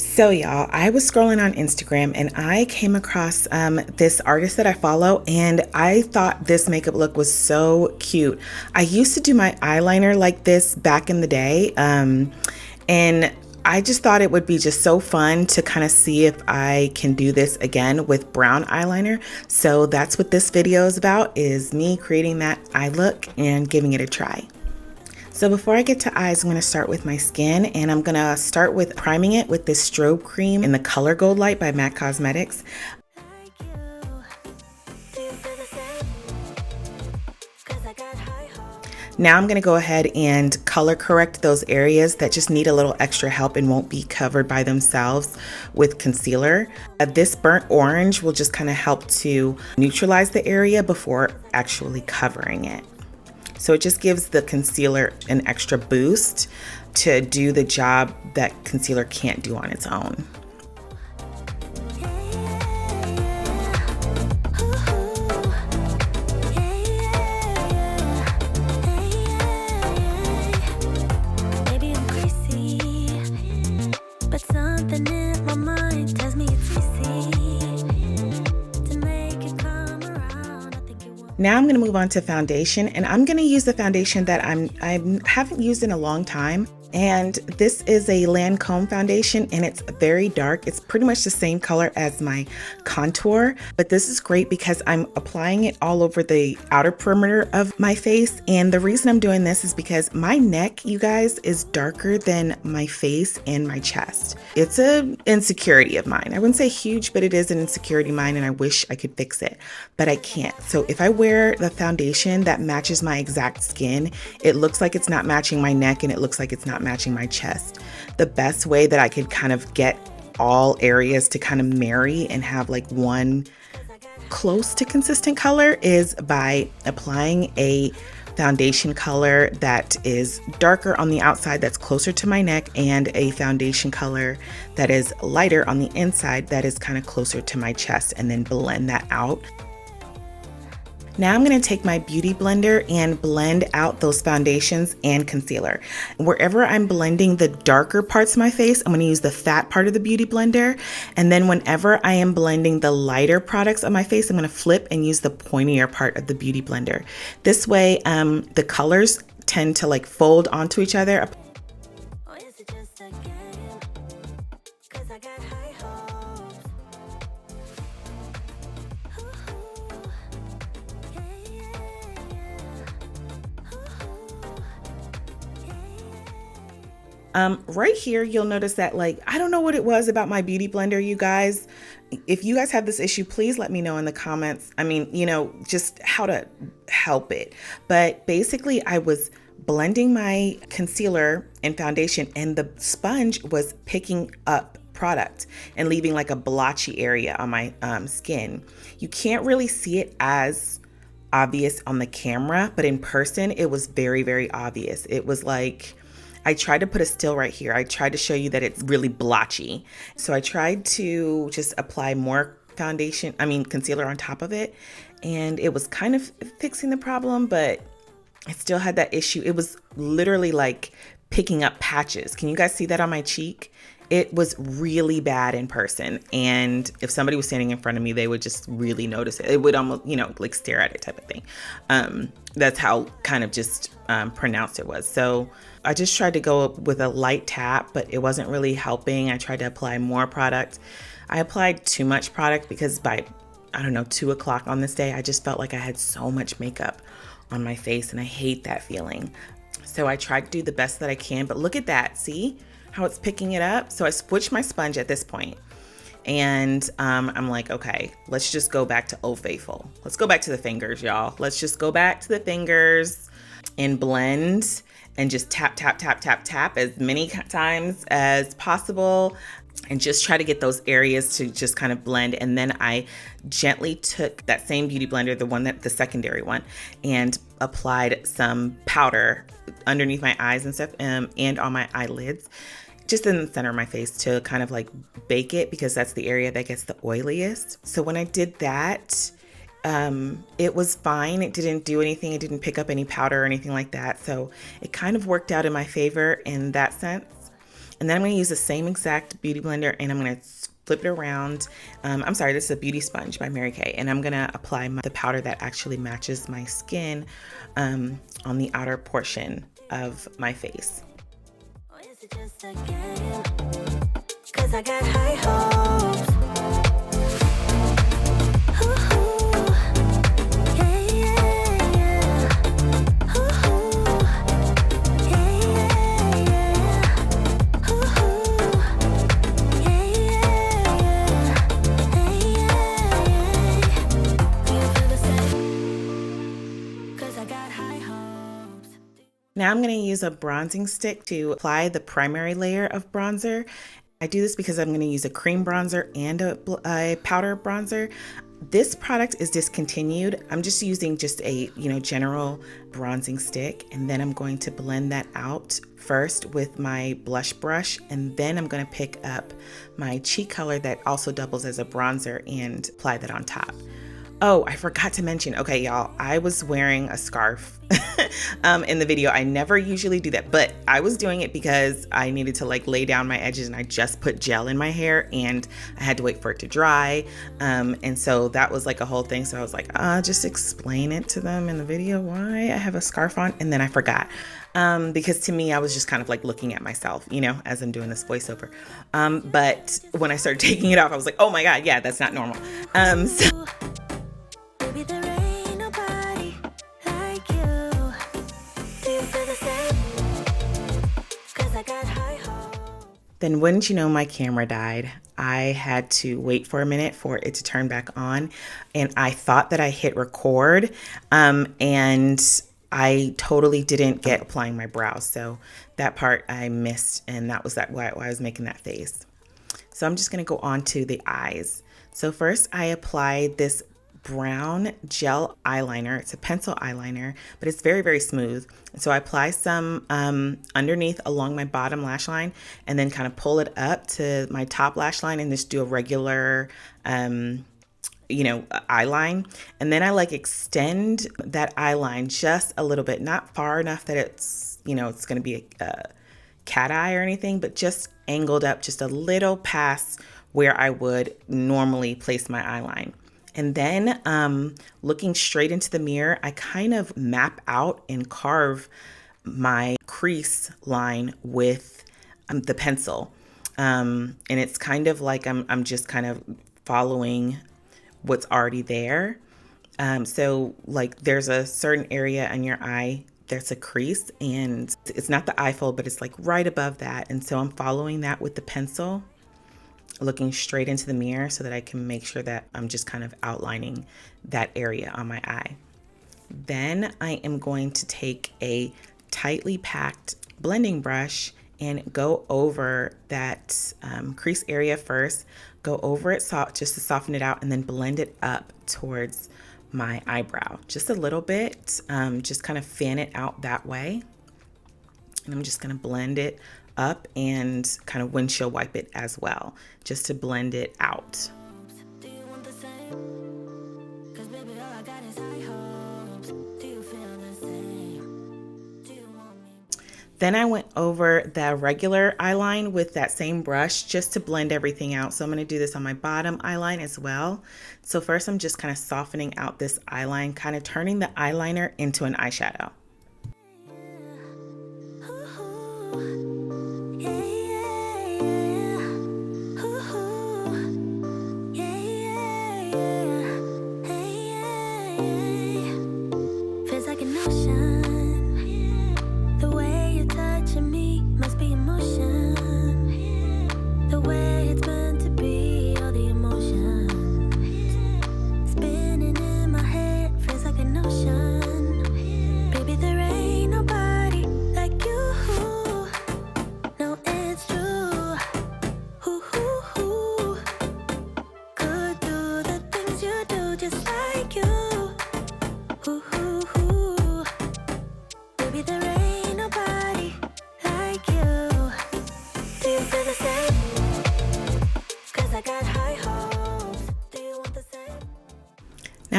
So y'all, I was scrolling on Instagram and I came across this artist that I follow, and I thought this makeup look was so cute. I used to do my eyeliner like this back in the day, and I just thought it would be just so fun to kind of see if I can do this again with brown eyeliner. So that's what this video is about, is me creating that eye look and giving it a try. So before I get to eyes, I'm going to start with my skin, and I'm going to start with priming it with this Strobe cream in the color Goldlite by MAC Cosmetics. Now I'm going to go ahead and color correct those areas that just need a little extra help and won't be covered by themselves with concealer. This burnt orange will just kind of help to neutralize the area before actually covering it. So it just gives the concealer an extra boost to do the job that concealer can't do on its own. Now I'm going to move on to foundation, and I'm going to use the foundation that I haven't used in a long time. And this is a Lancome foundation, and it's very dark. It's pretty much the same color as my contour, but this is great because I'm applying it all over the outer perimeter of my face. And the reason I'm doing this is because my neck, you guys, is darker than my face and my chest. It's an insecurity of mine. I wouldn't say huge, but it is an insecurity of mine, and I wish I could fix it, but I can't. So if I wear the foundation that matches my exact skin, it looks like it's not matching my neck, and it looks like it's not matching my chest. The best way that I could kind of get all areas to kind of marry and have like one close to consistent color is by applying a foundation color that is darker on the outside that's closer to my neck, and a foundation color that is lighter on the inside that is kind of closer to my chest, and then blend that out. Now I'm going to take my beauty blender and blend out those foundations and concealer. Wherever I'm blending the darker parts of my face, I'm going to use the fat part of the beauty blender. And then whenever I am blending the lighter products on my face, I'm going to flip and use the pointier part of the beauty blender. This way, the colors tend to like fold onto each other. Right here, you'll notice that, like, I don't know what it was about my beauty blender, you guys. If you guys have this issue, please let me know in the comments. I mean, you know, just how to help it. But basically, I was blending my concealer and foundation, and the sponge was picking up product and leaving like a blotchy area on my skin. You can't really see it as obvious on the camera, but in person, it was very, very obvious. It was like, I tried to put a still right here. I tried to show you that it's really blotchy. So I tried to just apply more concealer on top of it. And it was kind of fixing the problem, but it still had that issue. It was literally like picking up patches. Can you guys see that on my cheek? It was really bad in person. And if somebody was standing in front of me, they would just really notice it. It would almost, you know, like stare at it type of thing. That's how kind of just pronounced it was. So I just tried to go with a light tap, but it wasn't really helping. I tried to apply more product. I applied too much product because by, I don't know, 2 o'clock on this day, I just felt like I had so much makeup on my face, and I hate that feeling. So I tried to do the best that I can, but look at that. See how it's picking it up? So I switched my sponge at this point, and I'm like, okay, let's just go back to Old Faithful. Let's go back to the fingers, y'all. Let's just go back to the fingers and blend and just tap, tap, tap, tap, tap as many times as possible. and just try to get those areas to just kind of blend. And then I gently took that same beauty blender, the secondary one, and applied some powder underneath my eyes and stuff, and on my eyelids, just in the center of my face, to kind of like bake it, because that's the area that gets the oiliest. So when I did that, it was fine. It didn't do anything. It didn't pick up any powder or anything like that. So it kind of worked out in my favor in that sense. And then I'm going to use the same exact beauty blender, and I'm going to flip it around. I'm sorry, this is a beauty sponge by Mary Kay, and I'm going to apply the powder that actually matches my skin on the outer portion of my face. Is it just a game? 'Cause I got high hopes. Now I'm going to use a bronzing stick to apply the primary layer of bronzer. I do this because I'm going to use a cream bronzer and a powder bronzer. This product is discontinued. I'm just using just a, general bronzing stick, and then I'm going to blend that out first with my blush brush, and then I'm going to pick up my cheek color that also doubles as a bronzer and apply that on top. Oh, I forgot to mention, okay, y'all, I was wearing a scarf in the video. I never usually do that, but I was doing it because I needed to like lay down my edges, and I just put gel in my hair and I had to wait for it to dry. And so that was like a whole thing. So I was like, just explain it to them in the video why I have a scarf on. And then I forgot. Because to me, I was just kind of like looking at myself, as I'm doing this voiceover. But when I started taking it off, I was like, oh my God, yeah, that's not normal. Then wouldn't you know, my camera died. I had to wait for a minute for it to turn back on, and I thought that I hit record, and I totally didn't get applying my brows. So that part I missed, and that was why I was making that face. So I'm just gonna go on to the eyes. So first I applied this brown gel eyeliner. It's a pencil eyeliner, but it's very, very smooth. So I apply some underneath along my bottom lash line, and then kind of pull it up to my top lash line, and just do a regular eyeline. And then I like extend that eyeline just a little bit, not far enough that it's, it's going to be a cat eye or anything, but just angled up just a little past where I would normally place my eyeline. And then looking straight into the mirror, I kind of map out and carve my crease line with the pencil. And it's kind of like I'm just kind of following what's already there. So like there's a certain area on your eye there's a crease, and it's not the eye fold, but it's like right above that. And so I'm following that with the pencil, looking straight into the mirror so that I can make sure that I'm just kind of outlining that area on my eye. Then I am going to take a tightly packed blending brush and go over that crease area first, go over it just to soften it out, and then blend it up towards my eyebrow just a little bit, just kind of fan it out that way. And I'm just going to blend it up and kind of windshield wipe it as well, just to blend it out. Then I went over the regular eyeline with that same brush just to blend everything out. So I'm going to do this on my bottom eyeline as well. So first I'm just kind of softening out this eyeline, kind of turning the eyeliner into an eyeshadow.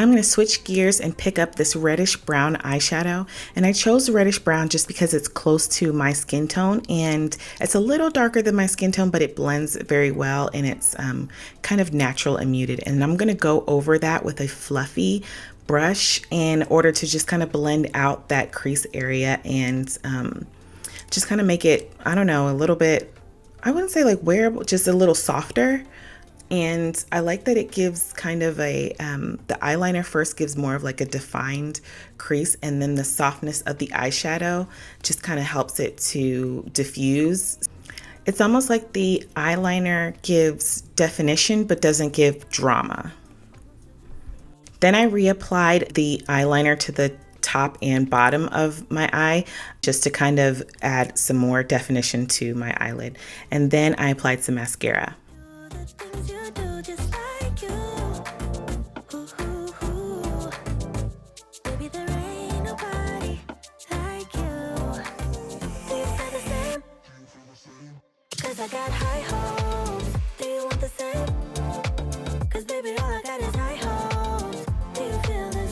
Now I'm going to switch gears and pick up this reddish brown eyeshadow. And I chose reddish brown just because it's close to my skin tone, and it's a little darker than my skin tone, but it blends very well, and it's kind of natural and muted. And I'm going to go over that with a fluffy brush in order to just kind of blend out that crease area and just kind of make it, I don't know, a little bit, I wouldn't say like wearable, just a little softer. And I like that it gives kind of a, the eyeliner first gives more of like a defined crease, and then the softness of the eyeshadow just kind of helps it to diffuse. It's almost like the eyeliner gives definition but doesn't give drama. Then I reapplied the eyeliner to the top and bottom of my eye just to kind of add some more definition to my eyelid. And then I applied some mascara. I got high hopes. Do you want the same? 'Cause baby, all I got is high hopes. Do you feel the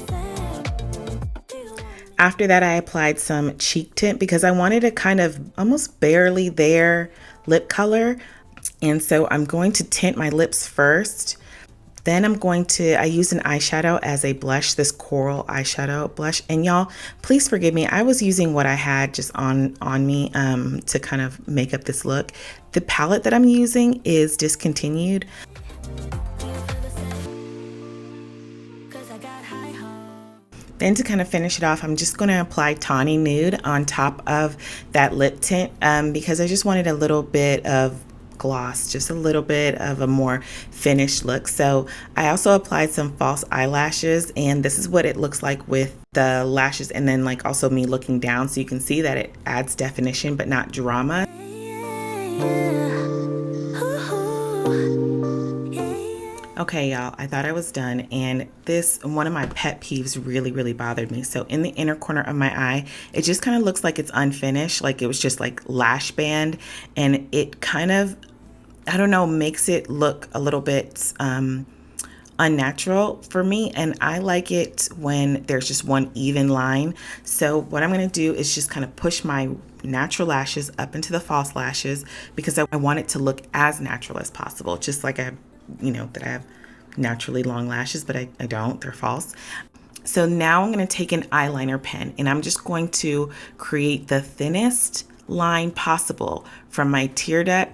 same? After that, I applied some cheek tint because I wanted a kind of almost barely there lip color. And so I'm going to tint my lips first. Then I used an eyeshadow as a blush, this coral eyeshadow blush. And y'all, please forgive me. I was using what I had just on me to kind of make up this look. The palette that I'm using is discontinued. Then to kind of finish it off, I'm just going to apply Tawny Nude on top of that lip tint because I just wanted a little bit of gloss, just a little bit of a more finished look. So I also applied some false eyelashes, and this is what it looks like with the lashes, and then like also me looking down, so you can see that it adds definition but not drama. Okay, y'all, I thought I was done, and one of my pet peeves really bothered me. So in the inner corner of my eye, it just kind of looks like it's unfinished, like it was just like lash band, and it kind of, I don't know, makes it look a little bit unnatural for me, and I like it when there's just one even line. So what I'm going to do is just kind of push my natural lashes up into the false lashes because I want it to look as natural as possible, just like I have naturally long lashes, but I don't, they're false. So now I'm going to take an eyeliner pen, and I'm just going to create the thinnest line possible from my tear duct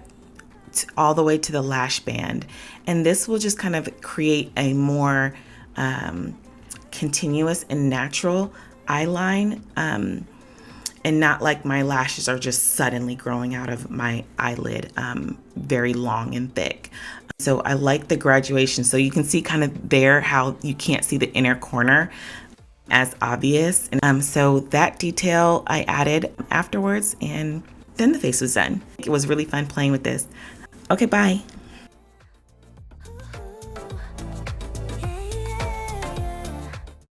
all the way to the lash band. And this will just kind of create a more continuous and natural eyeline, and not like my lashes are just suddenly growing out of my eyelid very long and thick. So I like the graduation. So you can see kind of there how you can't see the inner corner as obvious. And so that detail I added afterwards, and then the face was done. It was really fun playing with this. Okay, bye.